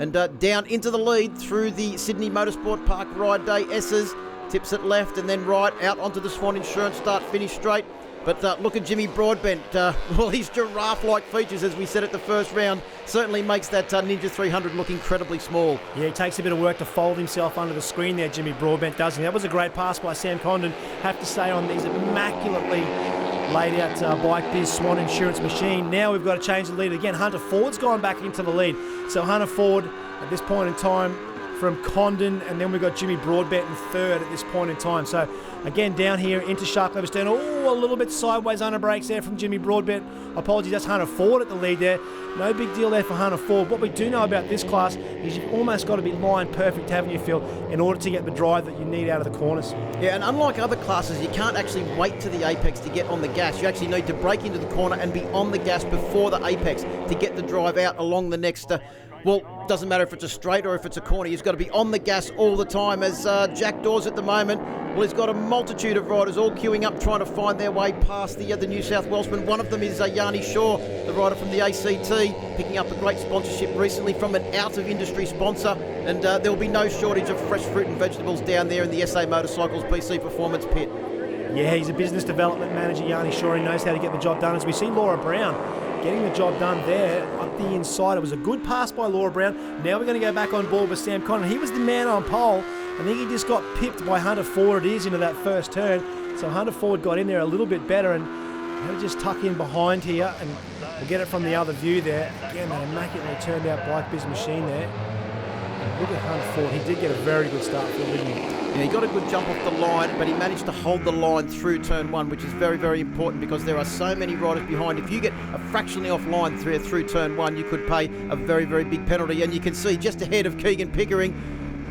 and down into the lead through the Sydney Motorsport Park Ride Day S's, tips it left and then right out onto the Swann Insurance start finish straight. But look at Jimmy Broadbent. Well, his giraffe-like features, as we said at the first round, certainly makes that Ninja 300 look incredibly small. Yeah, it takes a bit of work to fold himself under the screen there, Jimmy Broadbent, doesn't he? That was a great pass by Sam Condon. Have to say, on these immaculately laid out Bike Biz Swann Insurance machine. Now we've got to change the lead again. Hunter Ford's gone back into the lead. So Hunter Ford, at this point in time, from Condon, and then we've got Jimmy Broadbent in 3rd at this point in time. So again, down here into Sharklever Stern. Oh, a little bit sideways under brakes there from Jimmy Broadbent. Apologies, that's Hunter Ford at the lead there. No big deal there for Hunter Ford. What we do know about this class is you've almost got to be line perfect, haven't you, Phil, in order to get the drive that you need out of the corners. Yeah, and unlike other classes, you can't actually wait to the apex to get on the gas. You actually need to break into the corner and be on the gas before the apex to get the drive out along the next well, doesn't matter if it's a straight or if it's a corner. He's got to be on the gas all the time, as Jack Dawes at the moment, well, he's got a multitude of riders all queuing up trying to find their way past the New South Welshman. One of them is Yanni Shaw, the rider from the ACT, picking up a great sponsorship recently from an out-of-industry sponsor, and there will be no shortage of fresh fruit and vegetables down there in the SA Motorcycles BC Performance pit. Yeah, he's a business development manager, Yanni Shaw. He knows how to get the job done. As we see Laura Brown getting the job done there up the inside. It was a good pass by Laura Brown. Now we're going to go back on board with Sam Condon. He was the man on pole. I think he just got pipped by Hunter Ford. It is into that first turn. So Hunter Ford got in there a little bit better, and he'll just tuck in behind here, and we'll get it from the other view there. Again, that immaculately turned out Bike Biz machine there. Look at Hunter Ford. He did get a very good start for didn't he? Yeah, he got a good jump off the line, but he managed to hold the line through turn 1, which is very, very important because there are so many riders behind. If you get a fractionally off line through turn 1, you could pay a very, very big penalty. And you can see just ahead of Keegan Pickering,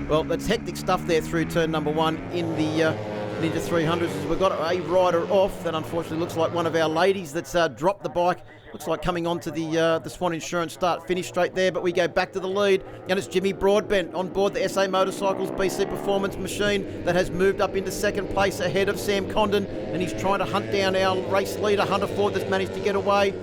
well, that's hectic stuff there through turn number 1 in the Ninja 300s. We've got a rider off that unfortunately looks like one of our ladies that's dropped the bike. Looks like coming onto the Swann Insurance start finish straight there, but we go back to the lead, and it's Jimmy Broadbent on board the SA Motorcycles BC Performance machine that has moved up into second place ahead of Sam Condon, and he's trying to hunt down our race leader, Hunter Ford, that's managed to get away.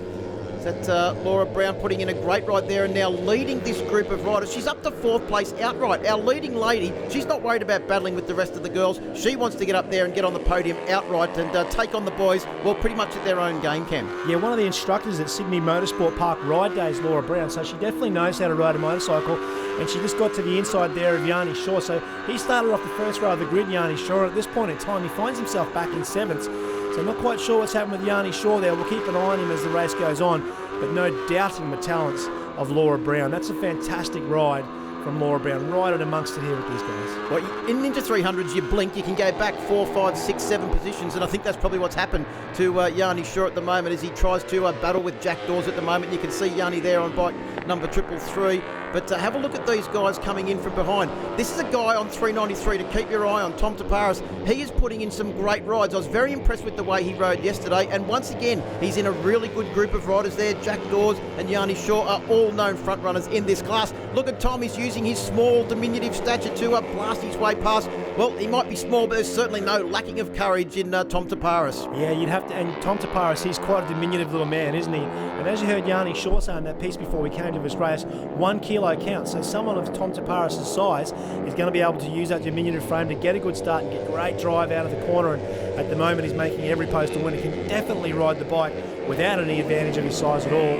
That's Laura Brown putting in a great ride there and now leading this group of riders. She's up to 4th place outright. Our leading lady, she's not worried about battling with the rest of the girls. She wants to get up there and get on the podium outright and take on the boys, well, pretty much at their own game, Cam. Yeah, one of the instructors at Sydney Motorsport Park Ride Day is Laura Brown, so she definitely knows how to ride a motorcycle, and she just got to the inside there of Yanni Shaw. So he started off the first row of the grid, Yanni Shaw. At this point in time, he finds himself back in 7th. So not quite sure what's happened with Yanni Shaw there. We'll keep an eye on him as the race goes on, but no doubting the talents of Laura Brown. That's a fantastic ride from Laura Brown, right in amongst it here with these guys. Well, in Ninja 300s, you blink, you can go back 4, 5, 6, 7 positions, and I think that's probably what's happened to Yanni Shaw at the moment as he tries to battle with Jack Dawes at the moment. You can see Yanni there on bike number 333. But have a look at these guys coming in from behind. This is a guy on 393 to keep your eye on, Tom Taparis. He is putting in some great rides. I was very impressed with the way he rode yesterday. And once again, he's in a really good group of riders there. Jack Dawes and Yanni Shaw are all known front runners in this class. Look at Tom, he's using his small, diminutive stature to blast his way past. Well, he might be small, but there's certainly no lacking of courage in Tom Taparis. Yeah, you'd have to, and Tom Taparis, he's quite a diminutive little man, isn't he? And as you heard Yanni Shaw say in that piece before we came to this race, 1 kilo counts. So someone of Tom Taparis' size is going to be able to use that diminutive frame to get a good start and get great drive out of the corner. And at the moment, he's making every post a winner. Can definitely ride the bike without any advantage of his size at all.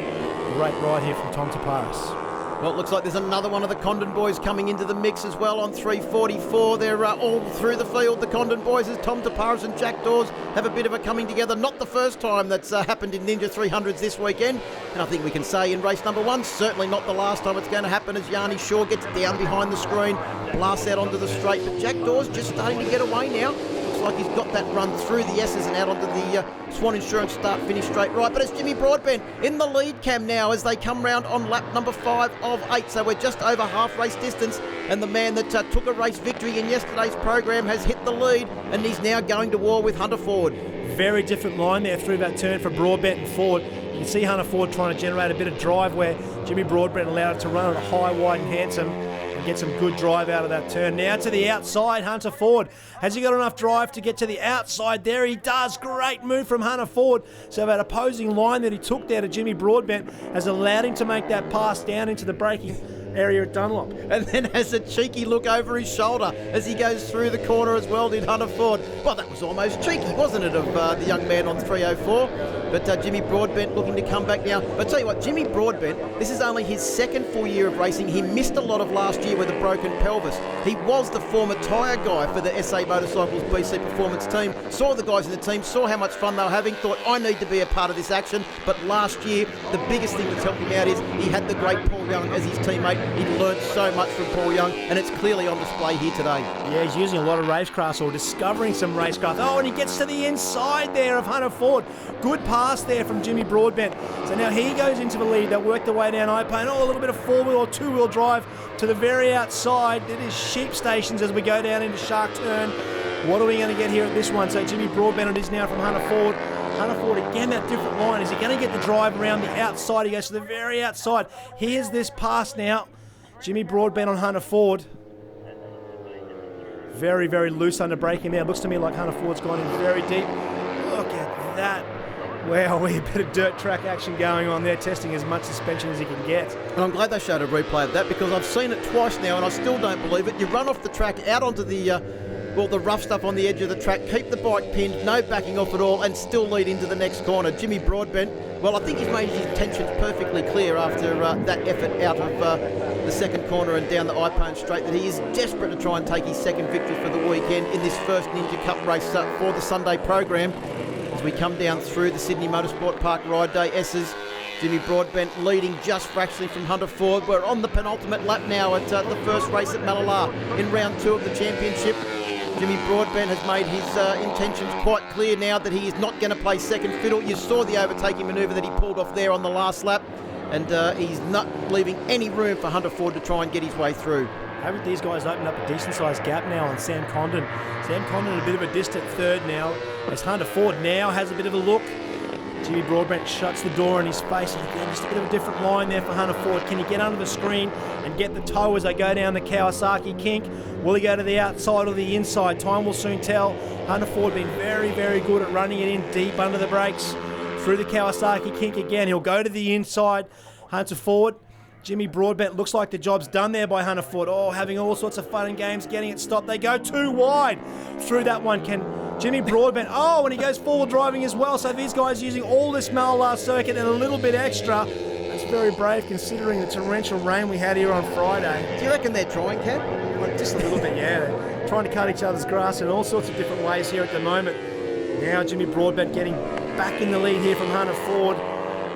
Great ride here from Tom Taparis. Well, it looks like there's another one of the Condon boys coming into the mix as well on 344. They're all through the field, the Condon boys, as Tom Taparas and Jack Dawes have a bit of a coming together. Not the first time that's happened in Ninja 300s this weekend. And I think we can say in race number 1, certainly not the last time it's going to happen, as Yanni Shaw gets down behind the screen, blasts out onto the straight. But Jack Dawes just starting to get away now. Like he's got that run through the S's and out onto the Swann Insurance start-finish straight right. But it's Jimmy Broadbent in the lead cam now as they come round on lap number 5 of 8. So we're just over half race distance, and the man that took a race victory in yesterday's program has hit the lead, and he's now going to war with Hunter Ford. Very different line there through that turn for Broadbent and Ford. You can see Hunter Ford trying to generate a bit of drive where Jimmy Broadbent allowed it to run at a high, wide and handsome. Get some good drive out of that turn. Now to the outside, Hunter Ford. Has he got enough drive to get to the outside there? He does. Great move from Hunter Ford. So that opposing line that he took there to Jimmy Broadbent has allowed him to make that pass down into the braking area at Dunlop. And then has a cheeky look over his shoulder as he goes through the corner as well, did Hunter Ford. Well, that was almost cheeky, wasn't it, of the young man on 304? But Jimmy Broadbent looking to come back now. But I tell you what, Jimmy Broadbent, this is only his second full year of racing. He missed a lot of last year with a broken pelvis. He was the former tyre guy for the SA Motorcycles BC Performance team. Saw the guys in the team, saw how much fun they were having, thought, I need to be a part of this action. But last year, the biggest thing that's helped him out is he had the great Paul Young as his teammate. He learned so much from Paul Young, and it's clearly on display here today. Yeah, he's using a lot of racecraft, or discovering some racecraft. Oh, and he gets to the inside there of Hunter Ford. Good pass there from Jimmy Broadbent. So now he goes into the lead. They'll work their way down iPane. Oh, a little bit of four-wheel or two-wheel drive to the very outside. It is sheep stations as we go down into Shark Turn. What are we going to get here at this one? So Jimmy Broadbent, it is now from Hunter Ford. Hunter Ford, again, that different line. Is he going to get the drive around the outside? He goes to the very outside. Here's this pass now. Jimmy Broadbent on Hunter Ford. Very, very loose under braking there. Looks to me like Hunter Ford's gone in very deep. Look at that. Wow, we a bit of dirt track action going on there, testing as much suspension as he can get. And I'm glad they showed a replay of that, because I've seen it twice now and I still don't believe it. You run off the track out onto the rough stuff on the edge of the track, keep the bike pinned, no backing off at all, and still lead into the next corner. Jimmy Broadbent, well, I think he's made his intentions perfectly clear after that effort out of the second corner and down the iPone straight, that he is desperate to try and take his second victory for the weekend in this first Ninja Cup race for the Sunday program. As we come down through the Sydney Motorsport Park Ride Day S's, Jimmy Broadbent leading just fractionally from Hunter Ford. We're on the penultimate lap now at the first race at Mallala in round 2 of the championship. Jimmy Broadbent has made his intentions quite clear now that he is not going to play second fiddle. You saw the overtaking manoeuvre that he pulled off there on the last lap, and he's not leaving any room for Hunter Ford to try and get his way through. Haven't these guys opened up a decent-sized gap now on Sam Condon? Sam Condon a bit of a distant third now, as Hunter Ford now has a bit of a look. Jimmy Broadbent shuts the door in his face, and again, just a bit of a different line there for Hunter Ford. Can he get under the screen and get the toe as they go down the Kawasaki kink? Will he go to the outside or the inside? Time will soon tell. Hunter Ford been very, very good at running it in deep under the brakes. Through the Kawasaki kink again, he'll go to the inside. Hunter Ford. Jimmy Broadbent, looks like the job's done there by Hunter Ford. Oh, having all sorts of fun and games, getting it stopped. They go too wide through that one. Can Jimmy Broadbent, oh, and he goes forward driving as well. So these guys using all this Mallala circuit and a little bit extra. That's very brave considering the torrential rain we had here on Friday. Do you reckon they're trying, Ken? Well, just a little bit, yeah. They're trying to cut each other's grass in all sorts of different ways here at the moment. Now Jimmy Broadbent getting back in the lead here from Hunter Ford.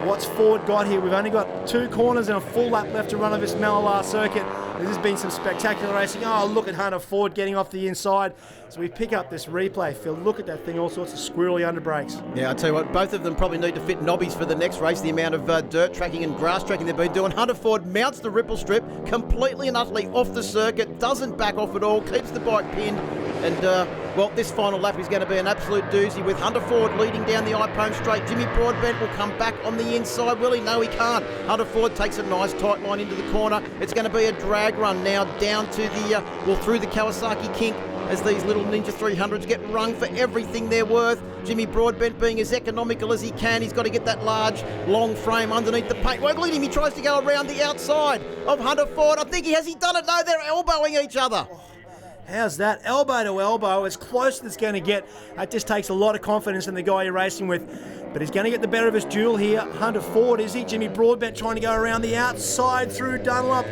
What's Ford got here? We've only got 2 corners and a full lap left to run of this Mallala circuit. This has been some spectacular racing. Oh, look at Hunter Ford getting off the inside. So we pick up this replay. Phil, look at that thing, all sorts of squirrely under brakes. Yeah, I'll tell you what, both of them probably need to fit nobbies for the next race, the amount of dirt tracking and grass tracking they've been doing. Hunter Ford mounts the ripple strip completely and utterly off the circuit, doesn't back off at all, keeps the bike pinned. And, well, this final lap is going to be an absolute doozy with Hunter Ford leading down the iPone straight. Jimmy Broadbent will come back on the inside. Will he? No, he can't. Hunter Ford takes a nice tight line into the corner. It's going to be a drag run now down to the, through the Kawasaki kink as these little Ninja 300s get rung for everything they're worth. Jimmy Broadbent being as economical as he can. He's got to get that large, long frame underneath the paint. Well, look at him. He tries to go around the outside of Hunter Ford. I think he has. He done it? No, they're elbowing each other. How's that? Elbow to elbow, as close as it's going to get. That just takes a lot of confidence in the guy you're racing with. But he's going to get the better of his duel here. Hunter Ford, is he? Jimmy Broadbent trying to go around the outside through Dunlop.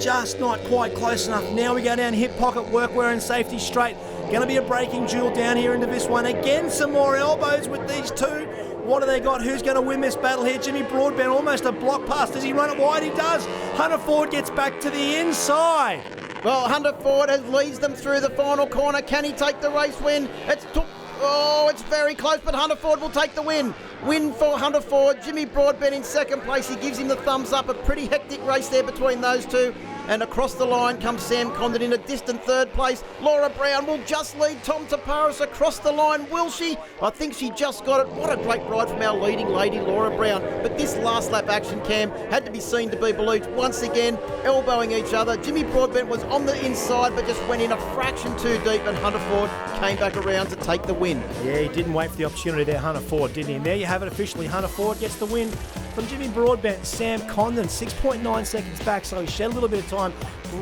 Just not quite close enough. Now we go down hip pocket, workwear and safety straight. Going to be a braking duel down here into this one. Again, some more elbows with these two. What do they got? Who's going to win this battle here? Jimmy Broadbent, almost a block pass. Does he run it wide? He does. Hunter Ford gets back to the inside. Well, Hunter Ford leads them through the final corner. Can he take the race win? It's very close, but Hunter Ford will take the win. Win for Hunter Ford. Jimmy Broadbent in second place. He gives him the thumbs up. A pretty hectic race there between those two. And across the line comes Sam Condon in a distant third place. Laura Brown will just lead Tom Taparis across the line. Will she? I think she just got it. What a great ride from our leading lady, Laura Brown. But this last lap action, Cam, had to be seen to be believed. Once again, elbowing each other. Jimmy Broadbent was on the inside, but just went in a fraction too deep, and Hunter Ford came back around to take the win. Yeah, he didn't wait for the opportunity there, Hunter Ford, didn't he? And there you have it officially. Hunter Ford gets the win from Jimmy Broadbent. Sam Condon, 6.9 seconds back, so he shed a little bit of time.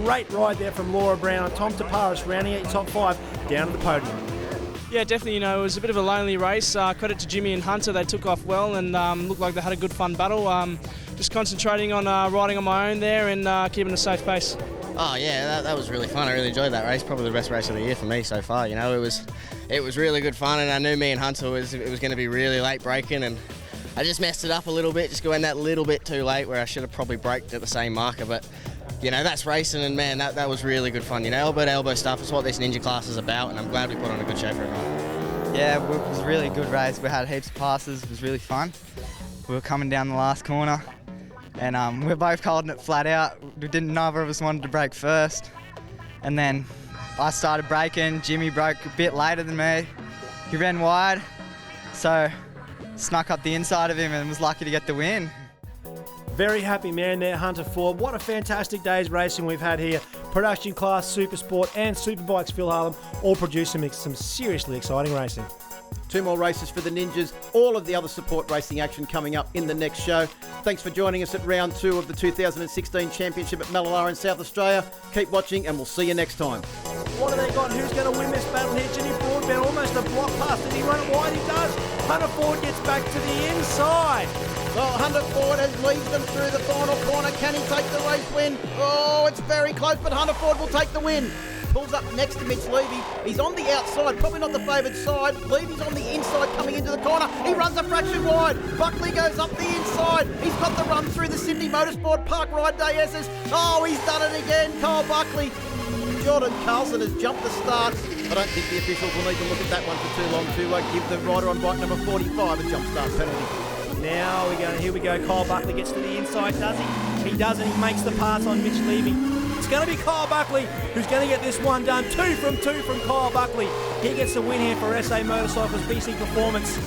Great ride there from Laura Brown and Tom Taparis rounding out your top five down to the podium. Yeah, definitely, it was a bit of a lonely race. Credit to Jimmy and Hunter, they took off well and looked like they had a good fun battle. Just concentrating on riding on my own there and keeping a safe pace. Oh yeah, that was really fun. I really enjoyed that race. Probably the best race of the year for me so far. It was really good fun, and I knew me and Hunter it was going to be really late braking, and I just messed it up a little bit, just going that little bit too late where I should have probably braked at the same marker. But that's racing, and man, that was really good fun. Elbow to elbow stuff is what this ninja class is about, and I'm glad we put on a good show for everyone. Yeah, it was a really good race. We had heaps of passes. It was really fun. We were coming down the last corner, and we were both holding it flat out. Neither of us wanted to brake first, and then I started braking. Jimmy broke a bit later than me. He ran wide, so snuck up the inside of him and was lucky to get the win. Very happy man there, Hunter Ford. What a fantastic day's racing we've had here. Production class, Supersport and Superbikes Phil Harlem all producing some seriously exciting racing. 2 more races for the Ninjas. All of the other support racing action coming up in the next show. Thanks for joining us at round 2 of the 2016 Championship at Mallala in South Australia. Keep watching and we'll see you next time. What have they got? Who's going to win this battle here? Jimmy Broadbent, almost a block pass. Did he run it wide? He does. Hunter Ford gets back to the inside. Well, Hunter Ford leads them through the final corner. Can he take the race win? Oh, it's very close, but Hunter Ford will take the win. Pulls up next to Mitch Levy. He's on the outside, probably not the favoured side. Levy's on the inside coming into the corner. He runs a fraction wide. Buckley goes up the inside. He's got the run through the Sydney Motorsport Park Ride Day S's. Oh, he's done it again. Kyle Buckley. Jordan Carlson has jumped the start. I don't think the officials will need to look at that one for too long to give the rider on bike number 45 a jump start penalty. Now here we go. Kyle Buckley gets to the inside, does he? He does, and he makes the pass on Mitch Levy. It's going to be Kyle Buckley who's going to get this one done. 2 from Kyle Buckley. He gets the win here for SA Motorcycles BC Performance.